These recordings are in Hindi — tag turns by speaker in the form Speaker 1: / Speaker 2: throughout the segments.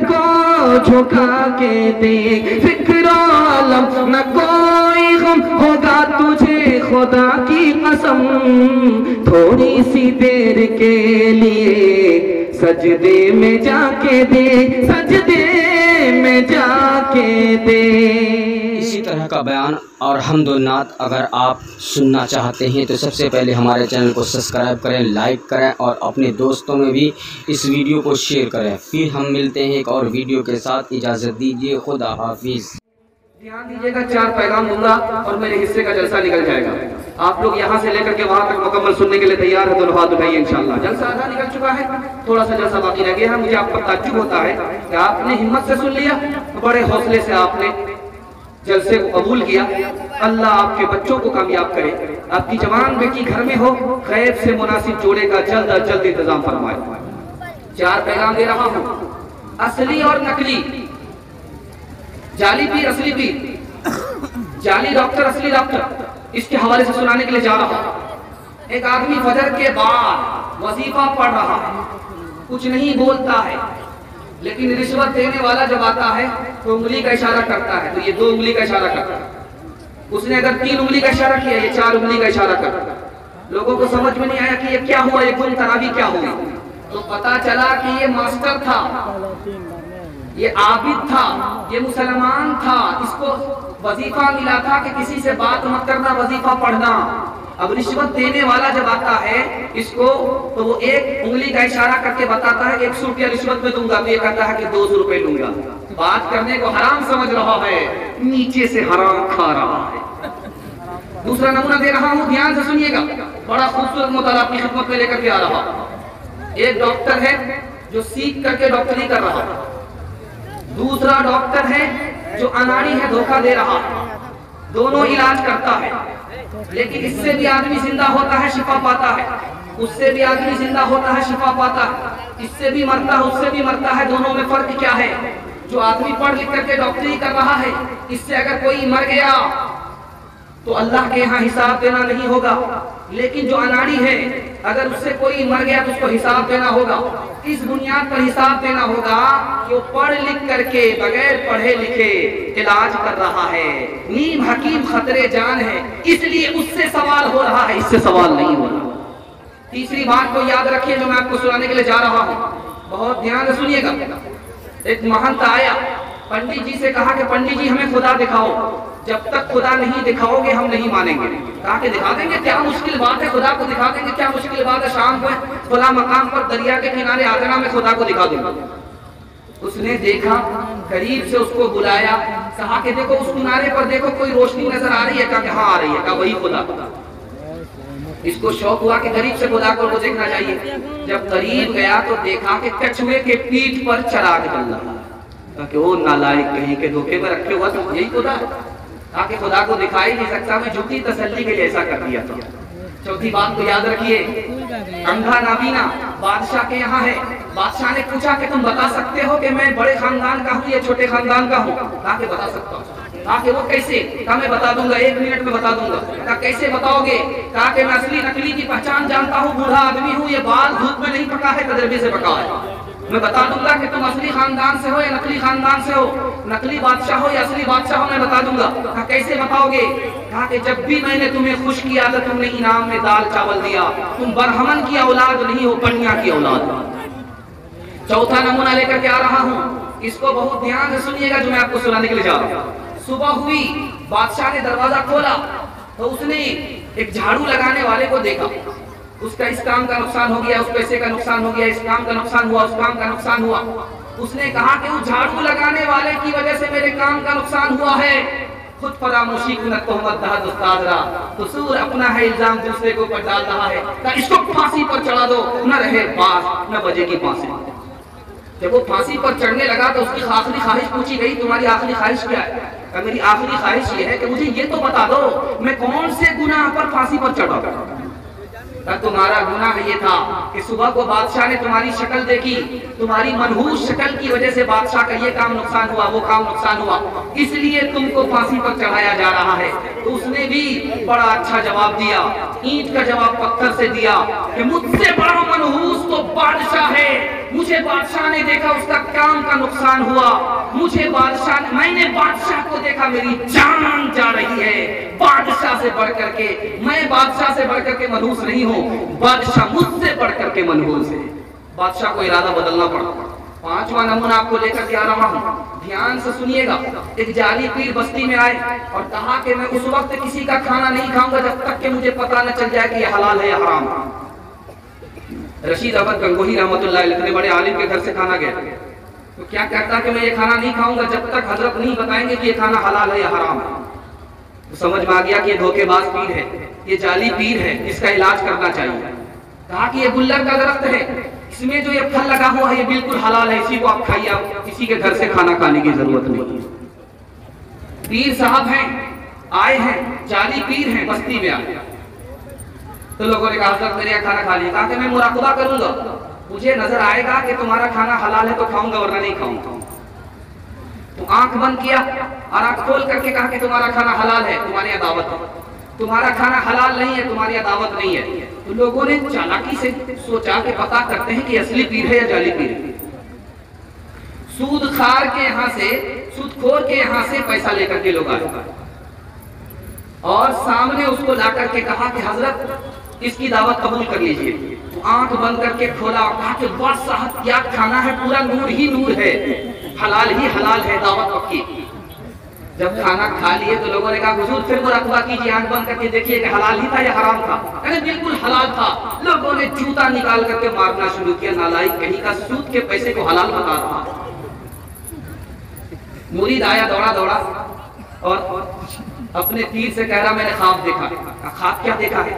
Speaker 1: को झुका के देख, फिक्र आलम न कोई गम होगा तुझे खुदा की कसम। थोड़ी सी देर के लिए सजदे में जाके दे, सजदे में जाके दे।
Speaker 2: इसी तरह का बयान और हम्दुन्नात अगर आप सुनना चाहते हैं तो सबसे पहले हमारे चैनल को सब्सक्राइब करें, लाइक करें और अपने दोस्तों में भी इस वीडियो को शेयर करें। फिर हम मिलते हैं एक और वीडियो के साथ। इजाज़त दीजिए, खुदा हाफिज़।
Speaker 1: ध्यान दीजिएगा, 4 पैगाम दूंगा और मेरे हिस्से का जलसा निकल जाएगा। आप लोग यहाँ से लेकर के वहाँ तक मुकम्मल सुनने के लिए तैयार है तो हाथ उठाइए इंशाअल्लाह। जलसा आधा निकल चुका है, थोड़ा सा जलसा बाकी रह गया है। मुझे आप पर ताज्जुब होता है कि आपने हिम्मत से सुन लिया, बड़े हौसले से आपने जलसे को कबूल किया। अल्लाह आपके बच्चों को कामयाब करे, आपकी जवान बेटी घर में हो, खैर से मुनासिब जोड़े का जल्द अज जल्द इंतजाम फरमाए। 4 पैगाम दे रहा हूँ, असली और नकली, जाली पीर असली पीर, जाली डॉक्टर असली डॉक्टर, इसके हवाले से सुनाने के लिए जा रहा हूँ। एक आदमी फजर के बाद वजीफा पढ़ रहा है, कुछ नहीं बोलता है, लेकिन रिश्वत देने वाला जब आता है तो उंगली का इशारा करता है, तो ये 2 उंगली का इशारा करता है। उसने अगर 3 उंगली का इशारा किया, ये 4 उंगली का इशारा करता है। लोगों को समझ में नहीं आया कि ये क्या हुआ, ये गुम तरावी क्या हुई। तो पता चला कि ये मास्टर था, ये आबिद था, ये मुसलमान था, इसको वजीफा मिला था कि किसी से बात मत करना, वजीफा पढ़ना। अब रिश्वत देने वाला जब आता है इसको, तो वो 1 उंगली का इशारा करके बताता है 100 रुपया रिश्वत में दूंगा, तो ये कहता है कि 200 रुपए लूंगा। बात करने को हराम समझ रहा है, नीचे से हराम खा रहा है। दूसरा नमूना दे रहा हूँ, ध्यान से सुनिएगा, बड़ा खूबसूरत मुताला आपकी खिदमत में लेकर के आ रहा हूं। एक डॉक्टर है जो सीख करके डॉक्टरी कर रहा है, दूसरा डॉक्टर है जो अनाड़ी है, धोखा दे रहा है। दोनों इलाज करता है, लेकिन इससे भी आदमी जिंदा होता है, शिफा पाता है, उससे भी आदमी जिंदा होता है, शिफा पाता है, इससे भी मरता है, उससे भी मरता है। दोनों में फर्क क्या है? जो आदमी पढ़ लिख करके डॉक्टरी कर रहा है, इससे अगर कोई मर गया तो अल्लाह के यहाँ हिसाब देना नहीं होगा, लेकिन जो अनाड़ी है अगर उससे कोई मर गया तो उसको हिसाब देना होगा। इस बुनियाद पर हिसाब देना होगा कि वो पढ़ लिख करके बगैर पढ़े लिखे इलाज कर रहा है, नीम हकीम खतरे जान है, इसलिए उससे सवाल हो रहा है, इससे सवाल नहीं हो रहा। तीसरी बात को याद रखिए जो मैं आपको सुनाने के लिए जा रहा हूँ, बहुत ध्यान से सुनिएगा। एक महंत आया, पंडित जी से कहा कि पंडित जी हमें खुदा दिखाओ, जब तक खुदा नहीं दिखाओगे हम नहीं मानेंगे। कहा कि दिखा देंगे, क्या मुश्किल बात है, खुदा को दिखा देंगे, क्या मुश्किल बात है, शाम को खुला मकाम पर दरिया के किनारे आ जाना, मैं खुदा को दिखा दूंगा। उसने देखा, करीब से उसको बुलाया, कहा कि देखो उस किनारे पर देखो कोई रोशनी नजर आ रही है? कहा कि हाँ आ रही है। कहा वही खुदा। इसको शौक हुआ कि करीब से खुदा को देखना चाहिए। जब करीब गया तो देखा कि कछुए के पीठ पर चराग जल रहा। कहा कि वो नालायक कहीं के धोखे में रखे हुआ तो यही खुदा। ताकि खुदा को दिखाई नहीं सकता, मैं झूठी तसल्ली के लिए ऐसा कर दिया था। चौथी बात को याद रखिए, अंधा नाबीना बादशाह के यहाँ है। बादशाह ने पूछा कि तुम बता सकते हो कि मैं बड़े खानदान का हूँ या छोटे खानदान का हूँ? कहा कि बता सकता हूँ। कहा कि वो कैसे? कहा मैं बता दूंगा, 1 मिनट में बता दूंगा। कहा कैसे बताओगे? कहा कि मैं असली नकली की पहचान जानता हूँ, बूढ़ा आदमी हूँ, ये बाल धूप में नहीं पका है, तजर्बे से पका है। मैं बता दूंगा कि तुम असली खानदान से हो या नकली खानदान से हो, नकली बादशाह हो या असली बादशाह हो, मैं बता दूंगा। कहा कैसे बताओगे? कहा कि जब भी मैंने तुम्हें खुश किया तो तुमने इनाम में दाल चावल दिया, तुम बरहमन की औलाद नहीं हो, पनिया की औलाद। चौथा नमूना लेकर के आ रहा हूँ, इसको बहुत ध्यान से सुनिएगा जो मैं आपको सुनाने के लिए जा रहा हूँ। सुबह हुई, बादशाह ने दरवाजा खोला तो उसने एक झाड़ू लगाने वाले को देखा। उसका इस काम का नुकसान हो गया, उस पैसे का नुकसान हो गया, इस काम का नुकसान हुआ, उस काम का नुकसान हुआ। उसने कहा कि उस झाड़ू लगाने वाले की वजह से मेरे काम का नुकसान हुआ है। खुद फरामोशी को न तोहमत दहद उस्ताद रहा, कसूर अपना है, इल्जाम दूसरे को पर डाल रहा है। तो इसको फांसी पर चढ़ा दो, न रहे बात न बजेगी फांसी। जब वो फांसी पर चढ़ने लगा तो उसकी आखिरी ख्वाहिश पूछी गई, तुम्हारी आखिरी ख्वाहिश क्या है? मेरी आखिरी ख्वाहिश ये है कि मुझे ये तो बता दो मैं कौन से गुनाह पर फांसी पर चढ़ा। तुम्हारा गुनाह ये था कि सुबह को बादशाह ने तुम्हारी शक्ल देखी, तुम्हारी मनहूस शक्ल की वजह से बादशाह का ये काम नुकसान हुआ, वो काम नुकसान हुआ, इसलिए तुमको फांसी पर चढ़ाया जा रहा है। तो उसने भी बड़ा अच्छा जवाब दिया, ईंट का जवाब पत्थर से दिया कि मुझसे बड़ा मनहूस तो बादशाह है, मुझे बादशाह ने देखा, उसका काम का नुकसान हुआ। मैंने बादशाह को देखा, मेरी जान जा रही है। बादशाह से बढ़ करके, मैं बादशाह से बढ़ करके मनहूस नहीं हूँ, बादशाह मुझसे बढ़ करके मनहूस है। बादशाह को इरादा बदलना पड़ा। पांचवा नमूना आपको लेकर के आ रहा हूँ, ध्यान से सुनिएगा। एक जाली पीर बस्ती में आए और कहा कि मैं उस वक्त किसी का खाना नहीं खाऊंगा जब तक कि मुझे पता न चल जाए कि यह हलाल है या हराम। रशीद अहमद गंगोही रहमतुल्लाह अलैह इतने बड़े आलिम के घर से खाना गया, तो क्या कहता कि मैं ये खाना नहीं खाऊंगा जब तक हजरत नहीं बताएंगे कि ये खाना हलाल है या हराम है। तो समझ में आ गया कि ये धोखेबाज पीर है, ये जाली पीर है, इसका इलाज करना चाहिए। कहा कि ये गुल्लर का दरख्त है, इसमें जो ये फल लगा हुआ है ये बिल्कुल हलाल है, इसी को आप खाइए, आप किसी के घर से खाना खाने की जरूरत नहीं है। पीर साहब हैं, आए हैं, जाली पीर हैं, बस्ती में आए। तो लोगों ने कहा हजरत मेरे यहाँ खाना खा लिया। कहा कि मैं मुराकबा करूंगा, मुझे नजर आएगा कि तुम्हारा खाना हलाल है तो खाऊंगा वरना नहीं खाऊंगा। तो आंख बंद किया और आंख खोल करके कहा कि तुम्हारा खाना हलाल है, तुम्हारी यहाँ दावत है। तुम्हारा खाना हलाल नहीं है, तुम्हारी यहाँ दावत नहीं है। तो लोगों ने चालाकी से सोचा कि पता करते हैं कि असली पीर है या जाली पीर है। सूदखोर के यहाँ से पैसा लेकर के लोग आए और सामने उसको ला करके कहा कि हजरत इसकी दावत कबूल कर लीजिए। तो आंख बंद करके खोला और कहा कि बस साहब क्या खाना है, पूरा नूर ही नूर है, हलाल ही हलाल है, दावत पक्की। जब खाना खा लिए तो लोगों ने कहा हुजूर फिर मुराकबा कीजिए, आंख बंद करके देखिए कि हलाल ही था या हराम था। अरे बिल्कुल हलाल था। लोगों ने जूता निकाल करके मारना शुरू किया, नालायक कहीं का, सूद के पैसे को हलाल बता रहा। मुरीद आया दौड़ा दौड़ा और अपने पीर से कह रहा मैंने ख्वाब देखा। ख्वाब क्या देखा है?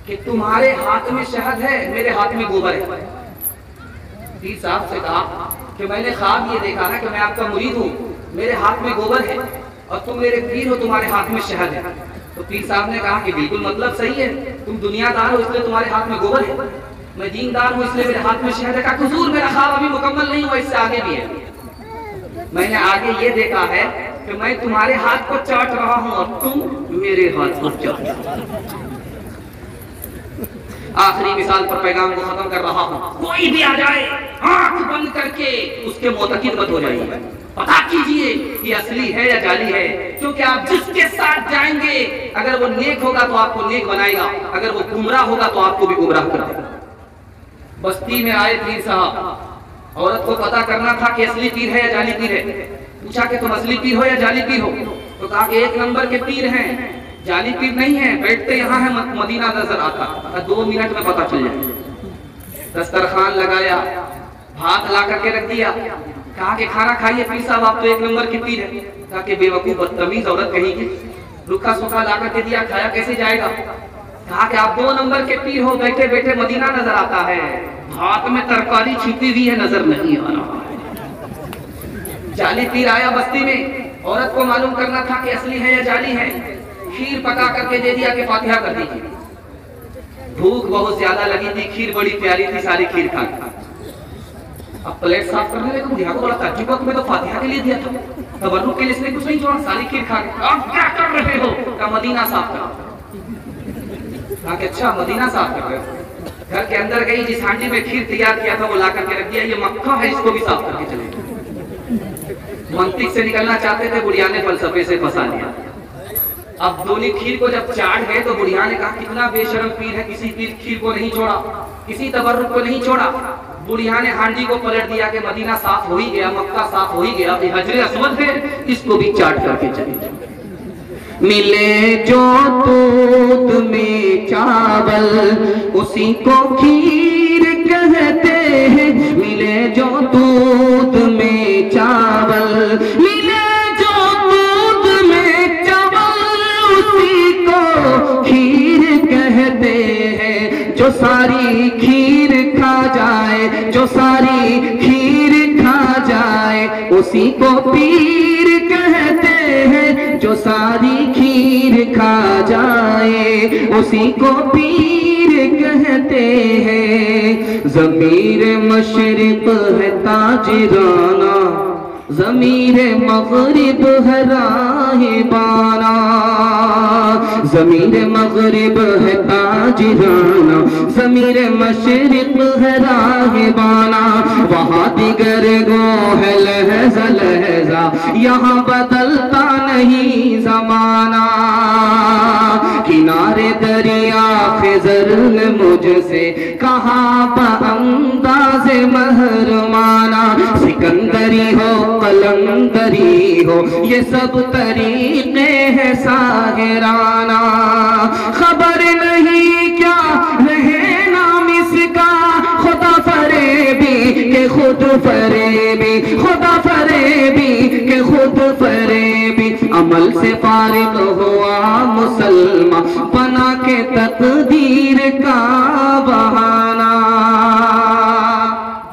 Speaker 1: कि तुम्हारे हाथ में शहद है, मेरे हाथ में गोबर है। पीर साहब से कहा कि मैंने ख्वाब ये देखा है कि मैं आपका मुरीद हूँ, मेरे हाथ में गोबर है और तुम मेरे पीर हो, तुम्हारे हाथ में शहद है। तो पीर साहब ने कहा कि बिल्कुल मतलब सही है, तुम दुनियादार हो इसलिए तुम्हारे हाथ में गोबर है, मैं दीनदार हूँ इसलिए मेरे हाथ में शहद है। कहा हुजूर मेरा ख्वाब अभी मुकम्मल नहीं हुआ, इससे आगे भी है। मैंने आगे ये देखा है कि मैं तुम्हारे हाथ को चाट रहा हूँ और तुम मेरे हाथ को चाट। आखिरी मिसाल पर पैगाम को खत्म कर रहा हूँ, कोई भी आ जाए आंख बंद करके उसके मोतकिद मत हो जाइए। पता कीजिए कि असली है या जाली है, क्योंकि आप जिसके साथ जाएंगे अगर वो नेक होगा तो आपको नेक बनाएगा, अगर वो गुमराह होगा तो आपको भी गुमराह कर देगा। बस्ती में आए पीर साहब, औरत को पता करना था कि असली पीर है या जाली पीर है। पूछा कि तुम असली पीर हो या जाली पीर हो? तो कहा कि एक नंबर के पीर हैं, जाली पीर नहीं है, बैठते यहाँ है, मदीना नजर आता, 2 मिनट में पता चल जाए। दस्तरखान लगाया, भात ला करके रख दिया, कहा कि खाना खाइए पीर साहब, आप तो एक नंबर के पीर है। कहा कि बेवकूफ बदतमीज औरत कहीं की, रुखा सूखा ला करके दिया, खाया कैसे जाएगा? कहा कि आप 2 नंबर के पीर हो, बैठे बैठे मदीना नजर आता है, भात में तरकारी छिपी हुई है, नजर नहीं आ रहा है। जाली पीर आया बस्ती में, औरत को मालूम करना था कि असली है या जाली है। खीर पका करके दे दिया कि फातिहा कर दीजिए। भूख बहुत ज्यादा लगी थी, खीर बड़ी प्यारी थी, सारी खीर खा। अब प्लेट साफ करने लगे, बुढ़िया को बड़ा ताज्जुब, तुम्हें तो फातिहा के लिए दिया था, तबर्रुक के लिए इसने कुछ नहीं छोड़ा, सारी खीर खा गए। आप क्या कर रहे हो? का मदीना साफ करो। कहा कि अच्छा मदीना साफ कर रहे हो। घर के अंदर गई, जिस हांडी में खीर तैयार किया था वो ला करके रख दिया, ये मक्खा है, इसको भी साफ करके चले। मंतिक से निकलना चाहते थे, बुढ़िया ने फलसफे से फंसा लिया। अब दोनों खीर को जब चाट गए तो बुढ़िया ने कहा कितना बेशरम पीर है, किसी पीर खीर को नहीं छोड़ा, किसी तबर्रुक को नहीं छोड़ा। बुढ़िया ने हांडी को पलट दिया कि मदीना साफ हो ही गया, मक्का साफ हो ही गया, हजरे अस्वद है, इसको भी चाट करके चले। मिले जो दूध में चावल उसी को खीर कहते हैं, मिले जो दूध में चावल, मिले जो दूध में चावल उसी को खीर कहते हैं। जो सारी खीर खा जाए, जो सारी खीर खा जाए उसी को पीर कहते हैं। जो सारी खीर खा जाए उसी को पीर कहते हैं। ज़मीर मशरिक़ है ताजराना, ज़मीर मग़रिब है राहिबाना, ज़मीर मग़रिब है ताजराना, ज़मीर मशरिक़ है राहिबाना, वहाँ दिगर गो है लहज़ा लहज़ा, यहाँ बदलता नहीं ज़माना। किनारे दरिया ख़िज़र ने मुझसे कहा बअंदाज़े महरमाना, सिकंदरी हो कलंदरी हो ये सब तरीक़े हैं साहिराना। खबर नहीं क्या रहे नाम इसका, खुदा फरेबी के खुद फरेबी, खुदा फरेबी के खुद फरेबी। अमल से फारिग हुआ मुसलमान, बना के तकदीर का बहाना।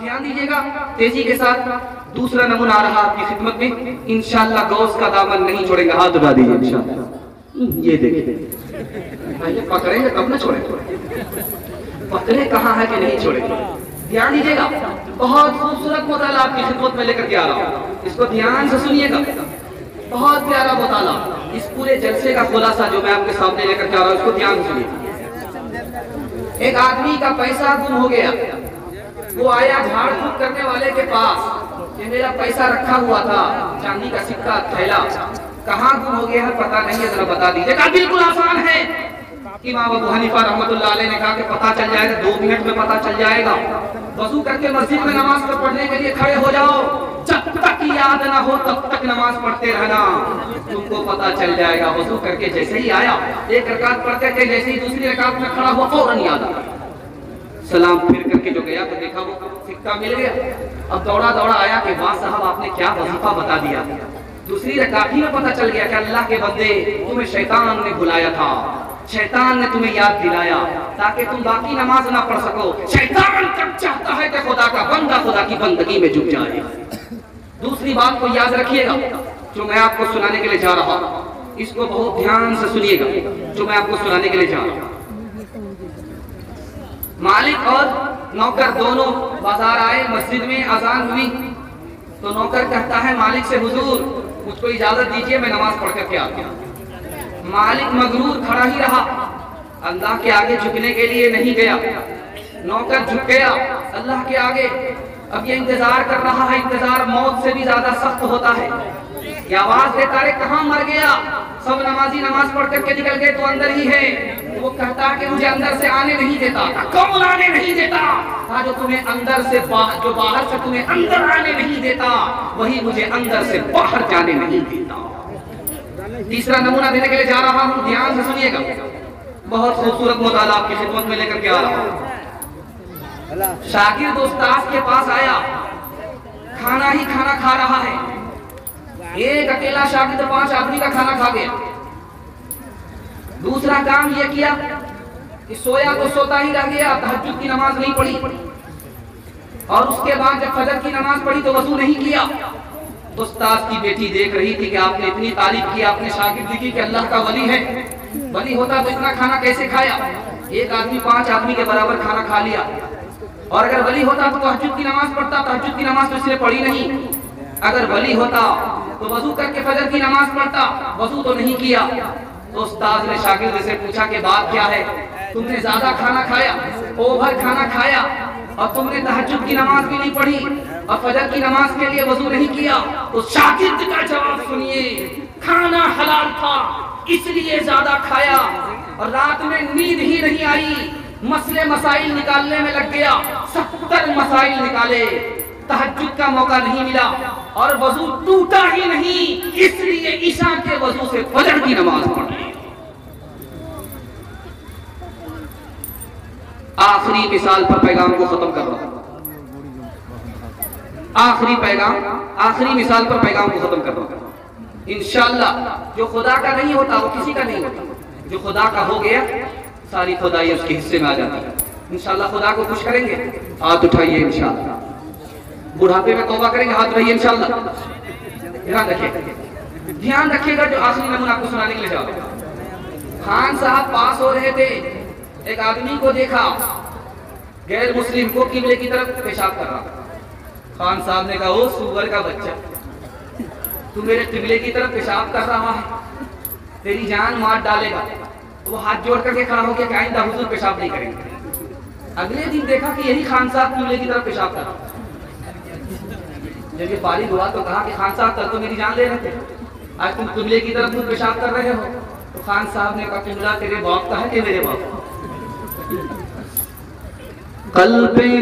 Speaker 1: ध्यान दीजिएगा तेजी के साथ। दूसरा नमूना आ रहा आपकी खिदमत में, इंशाअल्लाह गौस का दामन नहीं छोड़ेंगे। हाथ उठा दीजिए इंशाअल्लाह। ये देखिए पहले पकड़ेंगे तब ना छोड़ेंगे, पकड़े कहाँ है कि नहीं छोड़ेंगे। ध्यान दीजिएगा, बहुत खूबसूरत मुताला आपकी खिदमत में लेकर के आ रहा हूँ, इसको ध्यान से सुनिएगा। बहुत प्यारा मुताला, इस पूरे जलसे का खुलासा जो मैं आपके सामने लेकर के आ रहा हूँ, इसको ध्यान से सुनिए। एक आदमी का पैसा गुम हो गया, वो आया झाड़ फूक करने वाले के पास कि मेरा पैसा रखा हुआ था, चांदी का सिक्का थैला, कहाँ गुम हो गया है पता नहीं है, जरा बता दीजिए। कहा बिल्कुल आसान है। इमाम अबू हनीफा रहमतुल्लाह अलैह ने कहा कि पता चल जाएगा, 2 मिनट में पता चल जाएगा। वजू करके मस्जिद में नमाज पढ़ने के लिए खड़े हो जाओ, जब तक याद ना हो तब तक नमाज पढ़ते रहना, तुमको पता चल जाएगा। वजू करके जैसे ही आया, एक रकात पढ़ते थे, जैसे ही दूसरी रकात में खड़ा हुआ फौरन याद आ गया। सलाम फिर करके जो गया तो देखा वो सिक्का मिल गया। अब दौड़ा दौड़ा आया कि वाह साहब आपने क्या वजीफा बता दिया। दूसरी रकात ही में पता चल गया कि अल्लाह के बंदे तुम्हें शैतान ने बुलाया था, शैतान ने तुम्हें याद दिलाया ताकि तुम बाकी नमाज ना पढ़ सको। शैतान कब चाहता है कि खुदा का बंदा खुदा की बंदगी में झुक जाए। दूसरी बात को याद रखिएगा जो मैं आपको सुनाने के लिए जा रहा हूँ, इसको बहुत ध्यान से सुनिएगा जो मैं आपको सुनाने के लिए जा रहा हूँ। मालिक और नौकर दोनों बाजार आए, मस्जिद में अजान हुई तो नौकर कहता है मालिक से, हुजूर मुझको इजाजत दीजिए मैं नमाज पढ़ करके आता हूं। मालिक मगरूर खड़ा ही रहा, अल्लाह के आगे झुकने के लिए नहीं गया। नौकर झुक गया अल्लाह के आगे। अब ये इंतजार कर रहा है, इंतजार मौत से भी ज्यादा सख्त होता है। ये आवाज देता है कहाँ मर गया, सब नमाजी नमाज पढ़ करके निकल गए तो अंदर ही है। वो कहता है कि मुझे अंदर से आने नहीं देता। कौन आने नहीं देता? जो तुम्हें अंदर से जो बाहर से तुम्हें अंदर आने नहीं देता, वही मुझे अंदर से बाहर जाने नहीं देता। तीसरा नमूना देने के लिए जा रहा हूँ, ध्यान से सुनिएगा। बहुत खूबसूरत मुताला आपकी खिदमत में लेकर के आ रहा हूँ। शागिर्द उस्ताद के पास आया, खाना ही खाना खा रहा है। एक अकेला शागिर्द 5 आदमी का खाना खा गया। दूसरा काम यह किया कि सोया तो सोता ही रह गया, तहज्जुद की नमाज नहीं पढ़ी, और उसके बाद जब फजर की नमाज पढ़ी तो वजू नहीं किया। उस्ताद की बेटी देख रही थी कि आपने इतनी तारीफ की आपने शागिर्दी की कि अल्लाह का वली है, वली होता तो इतना खाना कैसे खाया। एक आदमी 5 आदमी के बराबर खाना खा लिया, और अगर वली होता तो तहज्जुद की नमाज पढ़ता। तहज्जुद की नमाज तो इसने पढ़ी नहीं। अगर वली होता तो वजू करके फजर की नमाज पढ़ता, वजू तो नहीं किया। तो उस्ताद ने शागिर्द से पूछा कि बात क्या है, तुमने ज्यादा खाना खाया, ओवर खाना खाया, और तुमने तहज्जुद की नमाज भी नहीं पढ़ी और फजर की नमाज के लिए वजू नहीं किया। तो शागिर्द का जवाब सुनिए, खाना हलाल था इसलिए ज्यादा खाया, और रात में नींद ही नहीं आई, मसले मसाइल निकालने में लग गया। 70 मसाइल निकाले, तहज्जुद का मौका नहीं मिला और वजू टूटा ही नहीं, इसलिए ईशा के वजू से फजर की नमाज पढ़ी। आखिरी मिसाल पर पैगाम को खत्म कर रहा हूं। आखिरी पैगाम, आखिरी मिसाल पर पैगाम को खत्म कर रहा हूं। इंशाअल्लाह जो खुदा का नहीं होता वो किसी का नहीं होता, जो खुदा का हो गया सारी खुदाई उसके हिस्से में आ जाती है। इंशाअल्लाह खुदा को खुश करेंगे, हाथ उठाइए इंशाअल्लाह। बुढ़ापे में तौबा करेंगे, हाथ उठाइए इंशाअल्लाह। ध्यान रखिएगा, ध्यान रखिएगा जो आखिरी नमूना आपको सुनाने के लिए जा रहा हूं। खान साहब पास हो रहे थे, एक आदमी को देखा गैर मुस्लिम को किबले की तरफ पेशाब कर रहा। खान साहब ने कहा ओ सुअर का बच्चा, तू मेरे किबले की तरफ पेशाब कर रहा है, तेरी जान मार डालेगा। वो हाथ जोड़ करके खड़ा होकर कि आइंदा हुजूर पेशाब नहीं करेंगे। अगले दिन देखा कि यही खान साहब किबले की तरफ पेशाब कर। जब ये फारिग हुआ तो कहा कि खान साहब कल तो मेरी जान ले रहे थे, आज तुम किबले की तरफ खुद पेशाब कर रहे हो। तो खान साहब ने कहा किबला तेरे बाप का है कि मेरे बाप का? कल्बे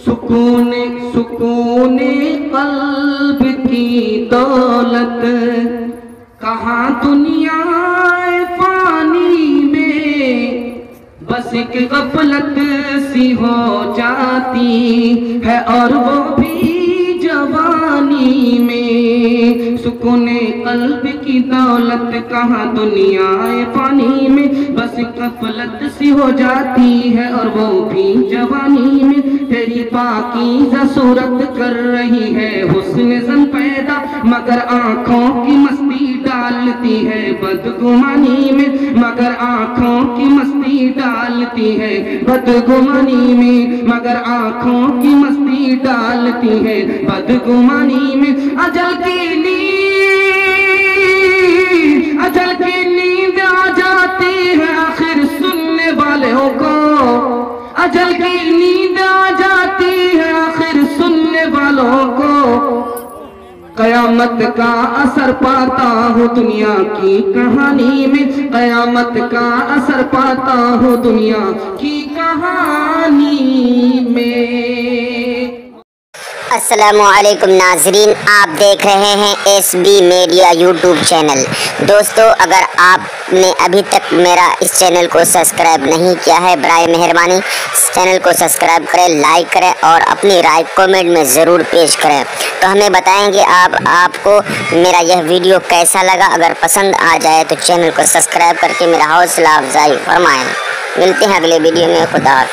Speaker 1: सुकूने सुकूने कल्ब की दौलत कहाँ दुनिया फानी में, बस एक गफलत सी हो जाती है और वो भी जवानी में। सुकूने कल्ब की दौलत कहाँ दुनिया फानी में, बस गफलत सी हो जाती है और वो भी जवानी में। तेरी पाकीज़ा सूरत कर रही है हुस्न ज़न पैदा, मगर आँखों की मस्ती डालती है बदगुमानी में, मगर आँखों की मस्ती डालती है बदगुमानी में, मगर आँखों की मस्ती डालती है बदगुमानी में। अजल की नींद आ जाती है आखिर सुनने वालों को, अजल की नींद आ जाती है आखिर सुनने वालों को। कयामत का असर पाता हूँ दुनिया की कहानी में, कयामत का असर पाता हूँ दुनिया की कहानी में।
Speaker 3: अस्सलामुअलैकुम नाजरीन, आप देख रहे हैं SB मीडिया यूट्यूब चैनल। दोस्तों, अगर आपने अभी तक मेरा इस चैनल को सब्सक्राइब नहीं किया है, बराए मेहरबानी इस चैनल को सब्सक्राइब करें, लाइक करें और अपनी राय कमेंट में ज़रूर पेश करें। तो हमें बताएं कि आपको मेरा यह वीडियो कैसा लगा। अगर पसंद आ जाए तो चैनल को सब्सक्राइब करके मेरा हौसला अफजाई फरमाएँ। मिलते हैं अगले वीडियो में। खुदा हाफिज़।